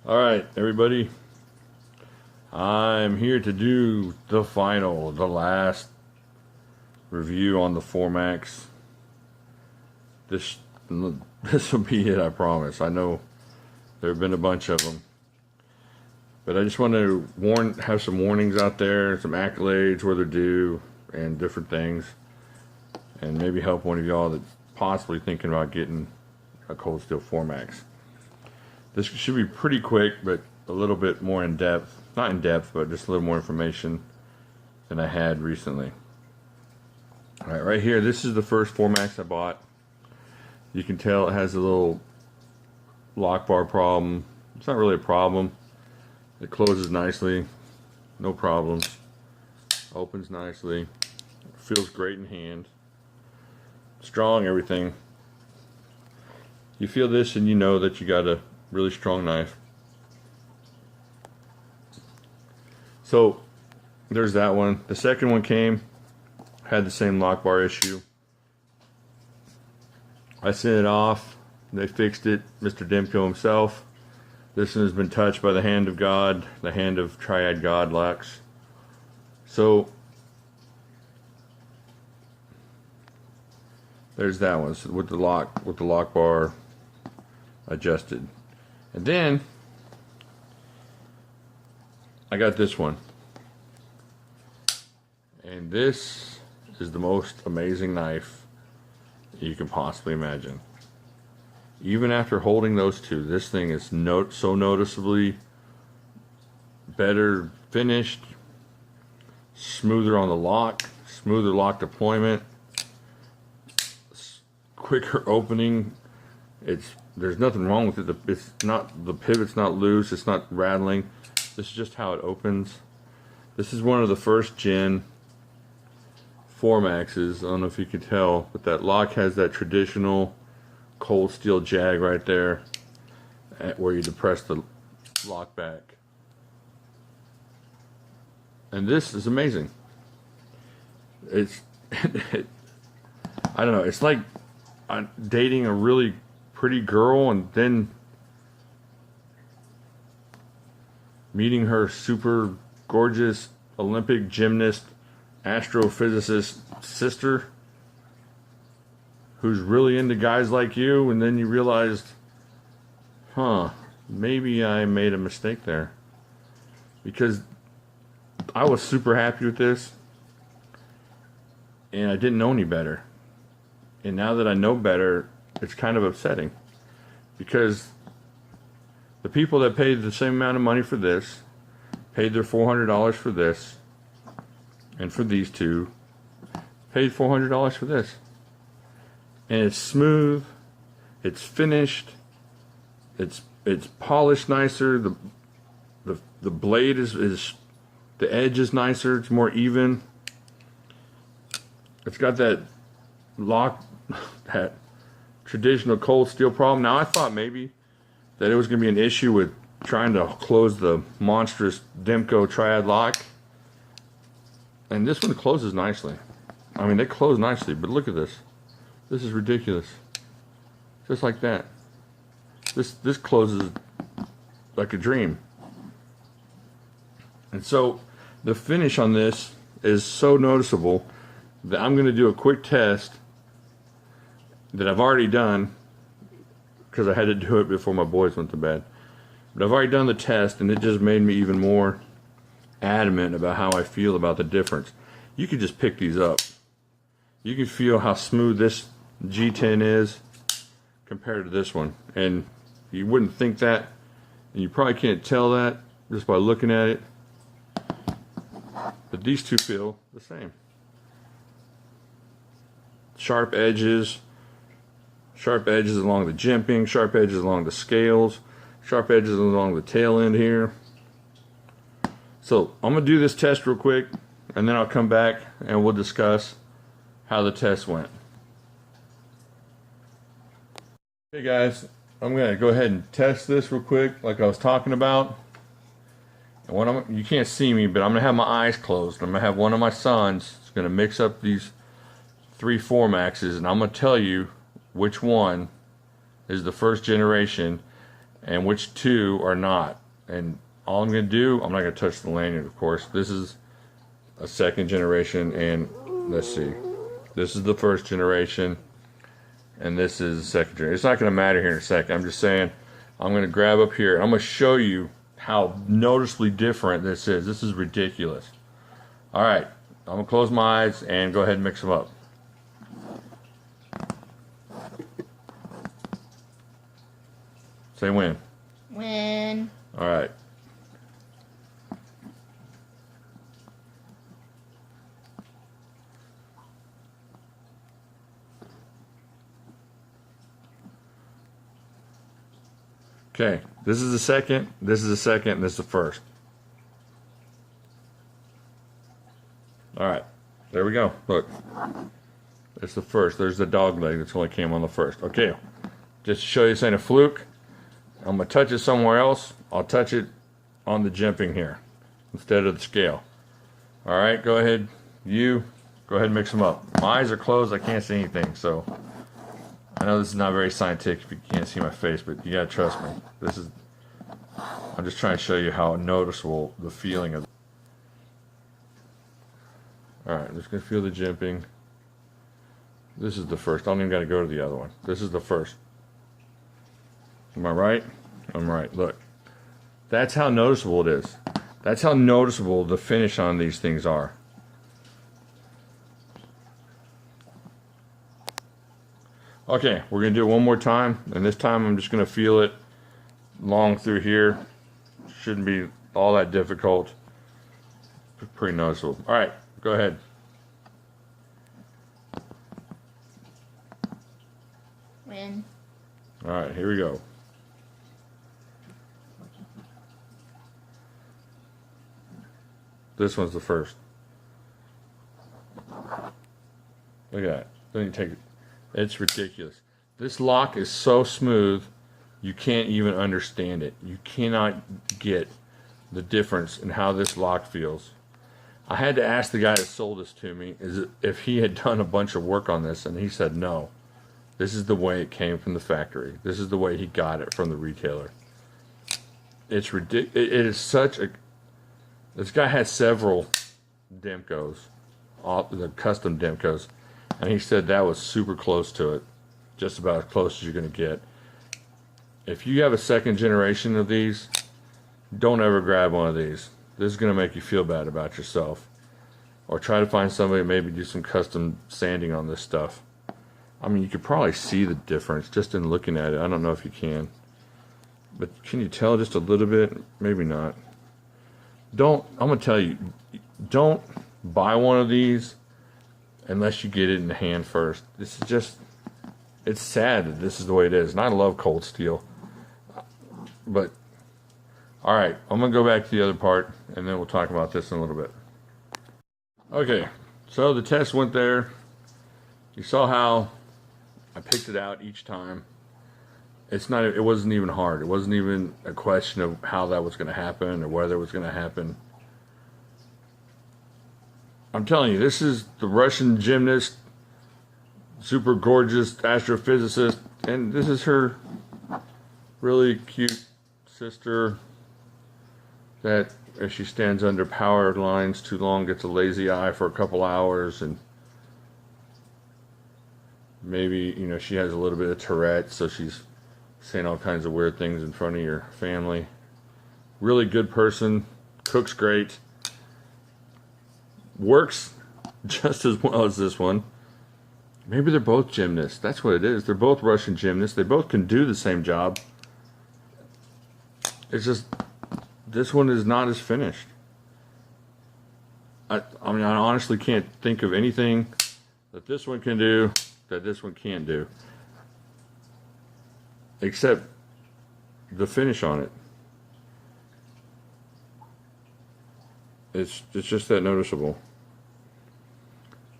Alright, everybody. I'm here to do the last review on the 4MAX. This will be it, I promise. I know there have been a bunch of them. But I just want to have some warnings out there, some accolades where they're due, and different things. And maybe help one of y'all that's possibly thinking about getting a Cold Steel 4MAX. This should be pretty quick, but a little bit more in depth. Not in depth, but just a little more information than I had recently. Alright, right here, this is the first 4MAX I bought. You can tell it has a little lock bar problem. It's not really a problem. It closes nicely, no problems. Opens nicely. Feels great in hand. Strong, everything. You feel this and you know that you got a really strong knife. So there's that one. The second one had the same lock bar issue. I sent it off. They fixed it. Mr. Demko himself. This one has been touched by the hand of God, the hand of Triad God Lux. So there's that one, so with the lock bar adjusted. And then I got this one. And this is the most amazing knife you can possibly imagine. Even after holding those two, this thing is so noticeably better finished, smoother on the lock, smoother lock deployment, quicker opening. There's nothing wrong with it. The pivot's not loose, it's not rattling. This is just how it opens. This is one of the first gen 4MAXs. I don't know if you can tell, but that lock has that traditional cold steel jag right there where you depress the lock back. And this is amazing. I don't know, it's like dating a really pretty girl and then meeting her super gorgeous Olympic gymnast astrophysicist sister who's really into guys like you, and then you realized, maybe I made a mistake there, because I was super happy with this and I didn't know any better. And now that I know better, it's kind of upsetting, because the people that paid the same amount of money for this, paid their $400 for this, and for these two, paid $400 for this. And it's smooth, it's finished, it's polished nicer, the blade is the edge is nicer, it's more even. It's got that that traditional cold steel problem. Now I thought maybe that it was going to be an issue with trying to close the monstrous Demko Triad lock, and this one closes nicely. I mean, they close nicely, but look at this. This is ridiculous. Just like that. This closes like a dream. And so the finish on this is so noticeable that I'm going to do a quick test that I've already done, because I had to do it before my boys went to bed. But I've already done the test, and it just made me even more adamant about how I feel about the difference. You can just pick these up. You can feel how smooth this G10 is compared to this one. And you wouldn't think that, and you probably can't tell that just by looking at it. But these two feel the same. Sharp edges along the jimping, sharp edges along the scales, sharp edges along the tail end here. So I'm going to do this test real quick, and then I'll come back and we'll discuss how the test went. Hey guys, I'm going to go ahead and test this real quick like I was talking about. And you can't see me, but I'm going to have my eyes closed. I'm going to have one of my sons. It's going to mix up these 3 4MAXs, and I'm going to tell you which one is the first generation and which two are not. And all I'm going to do, I'm not going to touch the lanyard, of course. This is a second generation, and let's see. This is the first generation, and this is the second generation. It's not going to matter here in a second. I'm just saying, I'm going to grab up here. I'm going to show you how noticeably different this is. This is ridiculous. All right, I'm going to close my eyes and go ahead and mix them up. Say when. When. All right. Okay, this is the second, this is the second, and this is the first. All right, there we go. Look, it's the first. There's the dog leg that's only came on the first. Okay, just to show you this ain't a fluke, I'm going to touch it somewhere else. I'll touch it on the jimping here instead of the scale. All right, go ahead. You go ahead and mix them up. My eyes are closed. I can't see anything, so I know this is not very scientific if you can't see my face, but you gotta trust me. This is, I'm just trying to show you how noticeable the feeling of. Alright, I'm just gonna feel the jimping. This is the first. I don't even gotta go to the other one. This is the first. Am I right? I'm right. Look. That's how noticeable it is. That's how noticeable the finish on these things are. Okay, we're going to do it one more time, and this time I'm just going to feel it long through here. Shouldn't be all that difficult. Pretty noticeable. All right, go ahead. When. All right, here we go. This one's the first. Look at that. Then you take it. It's ridiculous. This lock is so smooth, you can't even understand it. You cannot get the difference in how this lock feels. I had to ask the guy that sold this to me if he had done a bunch of work on this, and he said no. This is the way it came from the factory. This is the way he got it from the retailer. It's ridiculous. It is such a... This guy has several Demcos, the custom Demcos. And he said that was super close to it. Just about as close as you're going to get. If you have a second generation of these, don't ever grab one of these. This is going to make you feel bad about yourself. Or try to find somebody to maybe do some custom sanding on this stuff. I mean, you could probably see the difference just in looking at it. I don't know if you can. But can you tell just a little bit? Maybe not. I'm going to tell you, don't buy one of these unless you get it in the hand first. This is just, it's sad that this is the way it is. And I love cold steel. But, alright, I'm going to go back to the other part, and then we'll talk about this in a little bit. Okay, so the test went there. You saw how I picked it out each time. It wasn't even hard. It wasn't even a question of how that was going to happen or whether it was going to happen. I'm telling you, this is the Russian gymnast, super gorgeous astrophysicist, and this is her really cute sister that, if she stands under power lines too long, gets a lazy eye for a couple hours, and maybe, you know, she has a little bit of Tourette, so she's saying all kinds of weird things in front of your family. Really good person, cooks great. Works just as well as this one. Maybe they're both gymnasts. That's what it is. They're both Russian gymnasts. They both can do the same job. It's just this one is not as finished. I mean, I honestly can't think of anything that this one can do that this one can't do, except the finish on it. It's just that noticeable.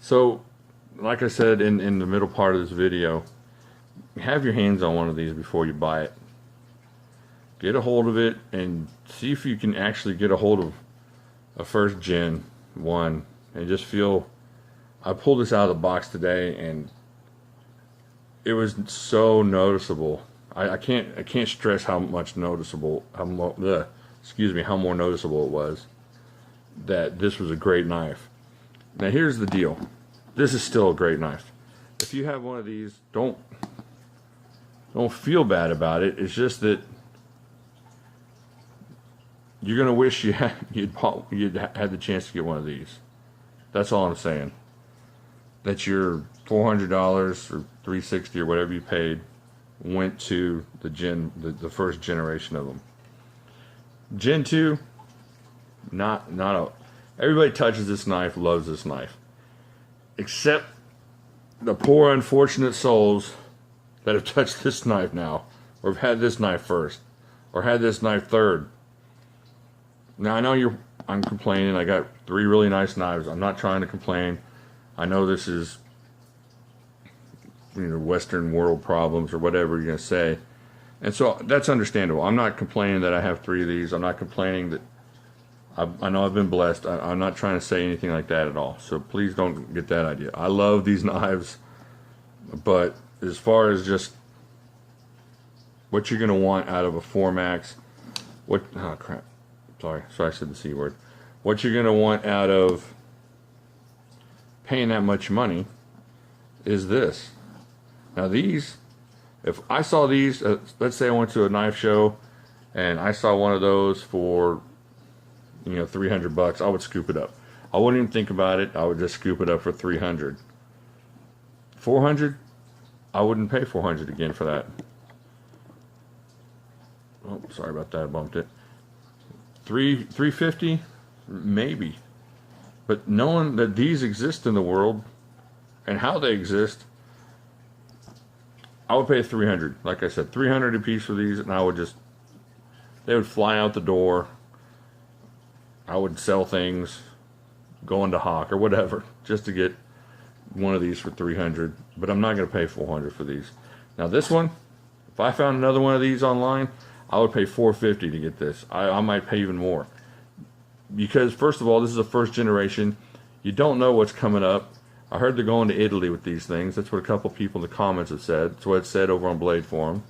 So, like I said in the middle part of this video, have your hands on one of these before you buy it. Get a hold of it and see if you can actually get a hold of a first gen one and just feel. I pulled this out of the box today and it was so noticeable. I can't stress how much noticeable, how more noticeable it was that this was a great knife. Now here's the deal. This is still a great knife. If you have one of these, don't feel bad about it. It's just that you're gonna wish you'd had the chance to get one of these. That's all I'm saying. That your $400 or $360 or whatever you paid went to the first generation of them. Gen 2, everybody touches this knife, loves this knife, except the poor unfortunate souls that have touched this knife now, or have had this knife first, or had this knife third. Now I know I'm complaining. I got 3 really nice knives. I'm not trying to complain. I know this is, Western world problems or whatever you're gonna say, and so that's understandable. I'm not complaining that I have 3 of these. I'm not complaining that I know I've been blessed. I'm not trying to say anything like that at all. So please don't get that idea. I love these knives, but as far as just what you're gonna want out of a 4-max, oh crap, sorry I said the C word. What you're gonna want out of paying that much money is this. Now these, if I saw these, let's say I went to a knife show and I saw one of those for $300, I would scoop it up. I wouldn't even think about it. I would just scoop it up for $300. $400, I wouldn't pay $400 again for that. Oh, sorry about that. I bumped it. $350, maybe. But knowing that these exist in the world and how they exist, I would pay $300. Like I said, $300 a piece for these, and they would fly out the door. I would sell things, go into Hawk or whatever, just to get one of these for $300. But I'm not going to pay $400 for these. Now this one, if I found another one of these online, I would pay $450 to get this. I might pay even more. Because first of all, this is a first generation. You don't know what's coming up. I heard they're going to Italy with these things. That's what a couple people in the comments have said. That's what it said over on Blade Forum.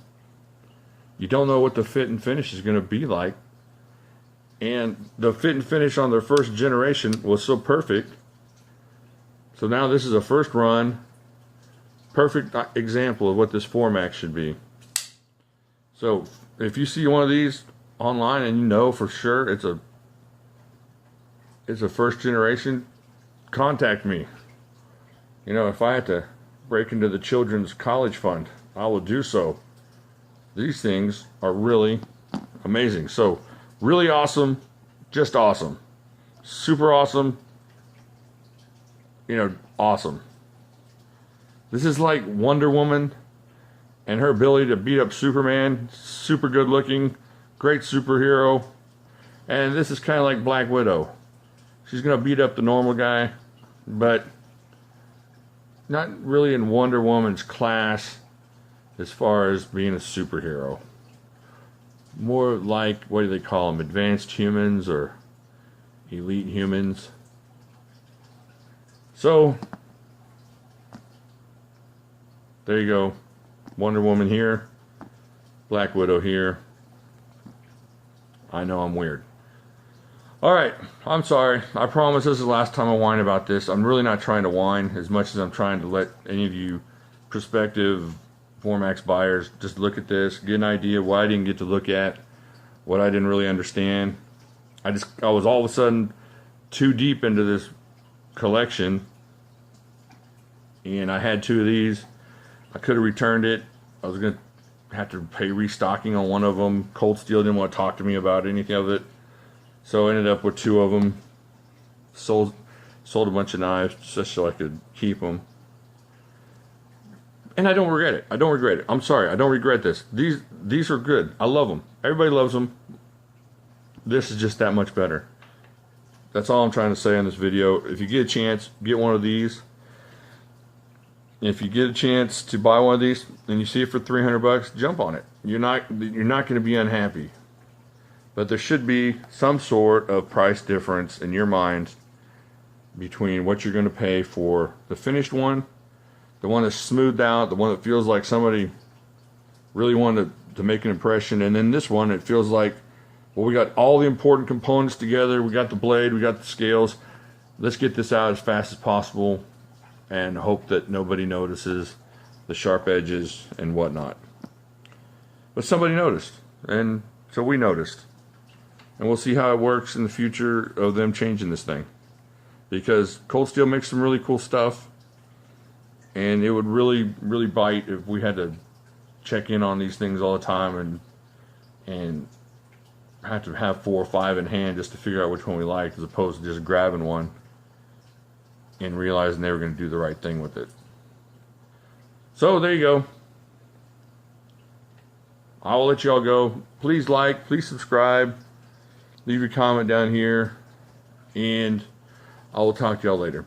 You don't know what the fit and finish is going to be like. And the fit and finish on their first generation was so perfect. So now this is a first run, perfect example of what this 4-max should be. So if you see one of these online and you know for sure it's a first generation, contact me. If I had to break into the children's college fund, I will do so. These things are really amazing. So really awesome, just awesome, super awesome, awesome. This is like Wonder Woman and her ability to beat up Superman, super good looking, great superhero. And this is kind of like Black Widow. She's going to beat up the normal guy, but not really in Wonder Woman's class as far as being a superhero. More like, what do they call them? Advanced humans or elite humans. So, there you go. Wonder Woman here. Black Widow here. I know I'm weird. Alright, I'm sorry. I promise this is the last time I whine about this. I'm really not trying to whine as much as I'm trying to let any of you prospective 4-max buyers just look at this, get an idea of what I didn't get to look at, what I didn't really understand. I was all of a sudden too deep into this collection, and I had 2 of these. I could have returned it. I was going to have to pay restocking on one of them. Cold Steel didn't want to talk to me about anything of it. So I ended up with 2 of them. Sold a bunch of knives just so I could keep them. And I don't regret it. I don't regret it. I'm sorry. I don't regret this. These are good. I love them. Everybody loves them. This is just that much better. That's all I'm trying to say on this video. If you get a chance, get one of these. If you get a chance to buy one of these and you see it for $300, jump on it. You're not going to be unhappy. But there should be some sort of price difference in your mind between what you're going to pay for the finished one, the one that's smoothed out, the one that feels like somebody really wanted to make an impression. And then this one, it feels like, well, we got all the important components together. We got the blade, we got the scales. Let's get this out as fast as possible and hope that nobody notices the sharp edges and whatnot. But somebody noticed, and so we noticed. And we'll see how it works in the future of them changing this thing. Because Cold Steel makes some really cool stuff, and it would really, really bite if we had to check in on these things all the time and have to have 4 or 5 in hand just to figure out which one we liked, as opposed to just grabbing one and realizing they were going to do the right thing with it. So there you go. I will let y'all go. Please like, please subscribe, leave your comment down here, and I will talk to y'all later.